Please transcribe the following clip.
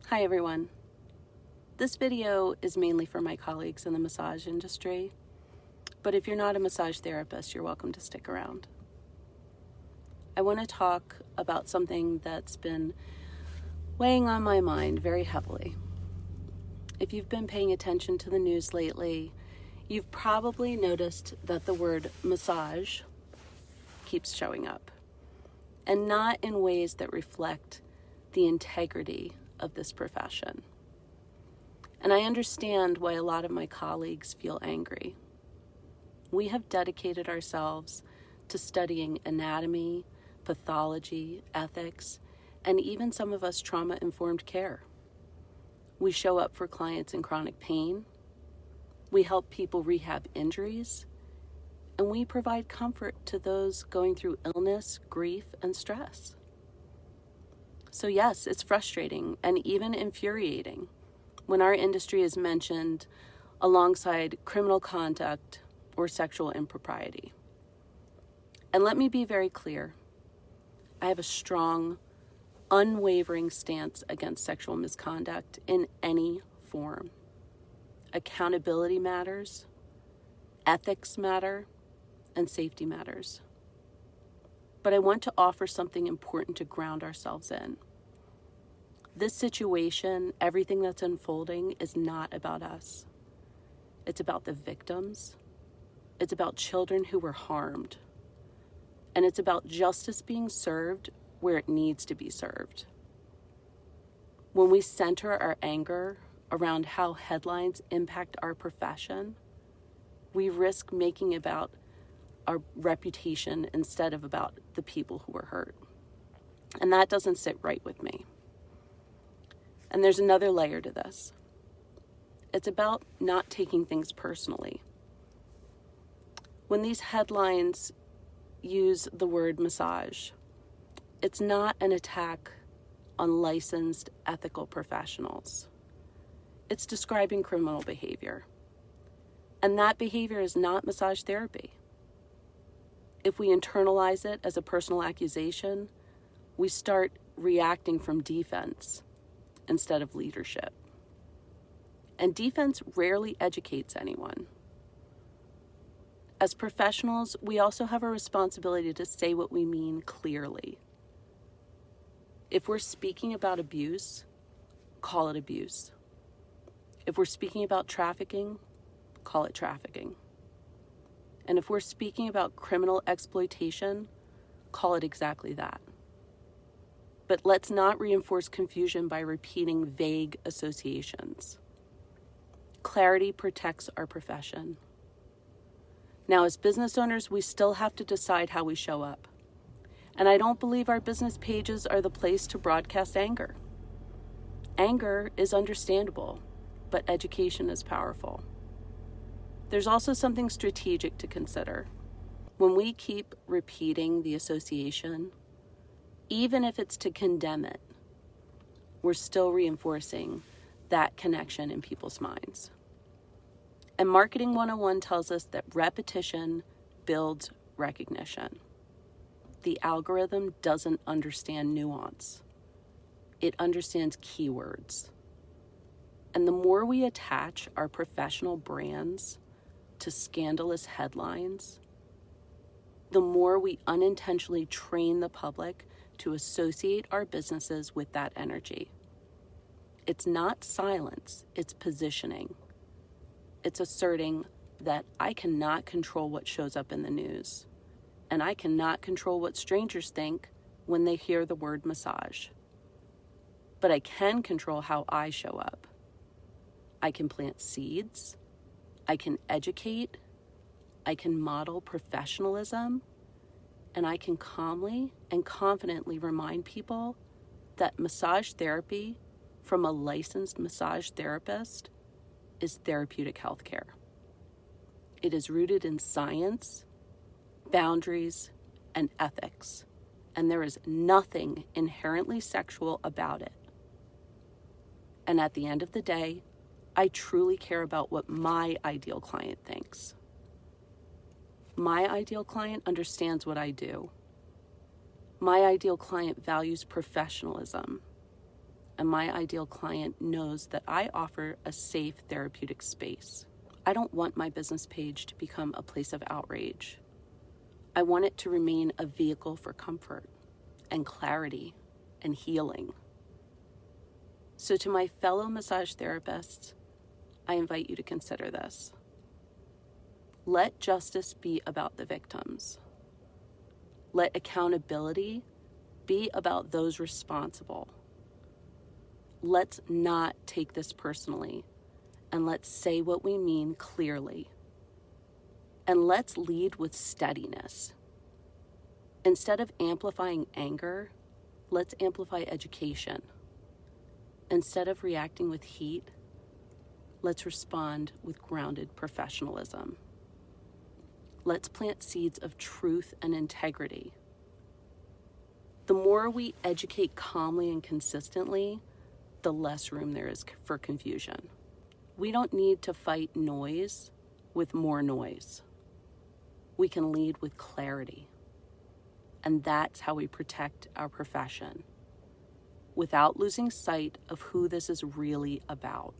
Hi everyone. This video is mainly for my colleagues in the massage industry, but if you're not a massage therapist, you're welcome to stick around. I want to talk about something that's been weighing on my mind very heavily. If you've been paying attention to the news lately, you've probably noticed that the word massage keeps showing up, and not in ways that reflect the integrity of this profession. And I understand why a lot of my colleagues feel angry. We have dedicated ourselves to studying anatomy, pathology, ethics, and even some of us trauma-informed care. We show up for clients in chronic pain. We help people rehab injuries. And we provide comfort to those going through illness, grief, and stress. So yes, it's frustrating and even infuriating when our industry is mentioned alongside criminal conduct or sexual impropriety. And let me be very clear. I have a strong, unwavering stance against sexual misconduct in any form. Accountability matters, ethics matter, and safety matters. But I want to offer something important to ground ourselves in. This situation, everything that's unfolding, is not about us. It's about the victims. It's about children who were harmed. And it's about justice being served where it needs to be served. When we center our anger around how headlines impact our profession, we risk making about our reputation instead of about the people who were hurt. And that doesn't sit right with me. And there's another layer to this. It's about not taking things personally. When these headlines use the word massage, it's not an attack on licensed ethical professionals. It's describing criminal behavior. And that behavior is not massage therapy. If we internalize it as a personal accusation, we start reacting from defense instead of leadership. And defense rarely educates anyone. As professionals, we also have a responsibility to say what we mean clearly. If we're speaking about abuse, call it abuse. If we're speaking about trafficking, call it trafficking. And if we're speaking about criminal exploitation, call it exactly that. But let's not reinforce confusion by repeating vague associations. Clarity protects our profession. Now, as business owners, we still have to decide how we show up. And I don't believe our business pages are the place to broadcast anger. Anger is understandable, but education is powerful. There's also something strategic to consider. When we keep repeating the association, even if it's to condemn it, we're still reinforcing that connection in people's minds. And Marketing 101 tells us that repetition builds recognition. The algorithm doesn't understand nuance. It understands keywords. And the more we attach our professional brands to scandalous headlines, the more we unintentionally train the public to associate our businesses with that energy. It's not silence, it's positioning. It's asserting that I cannot control what shows up in the news, and I cannot control what strangers think when they hear the word massage. But I can control how I show up. I can plant seeds, I can educate, I can model professionalism, and I can calmly and confidently remind people that massage therapy from a licensed massage therapist is therapeutic healthcare. It is rooted in science, boundaries, and ethics, and there is nothing inherently sexual about it. And at the end of the day, I truly care about what my ideal client thinks. My ideal client understands what I do. My ideal client values professionalism, and my ideal client knows that I offer a safe therapeutic space. I don't want my business page to become a place of outrage. I want it to remain a vehicle for comfort and clarity and healing. So to my fellow massage therapists, I invite you to consider this. Let justice be about the victims. Let accountability be about those responsible. Let's not take this personally, and let's say what we mean clearly. And let's lead with steadiness. Instead of amplifying anger, let's amplify education. Instead of reacting with heat, let's respond with grounded professionalism. Let's plant seeds of truth and integrity. The more we educate calmly and consistently, the less room there is for confusion. We don't need to fight noise with more noise. We can lead with clarity. And that's how we protect our profession, without losing sight of who this is really about.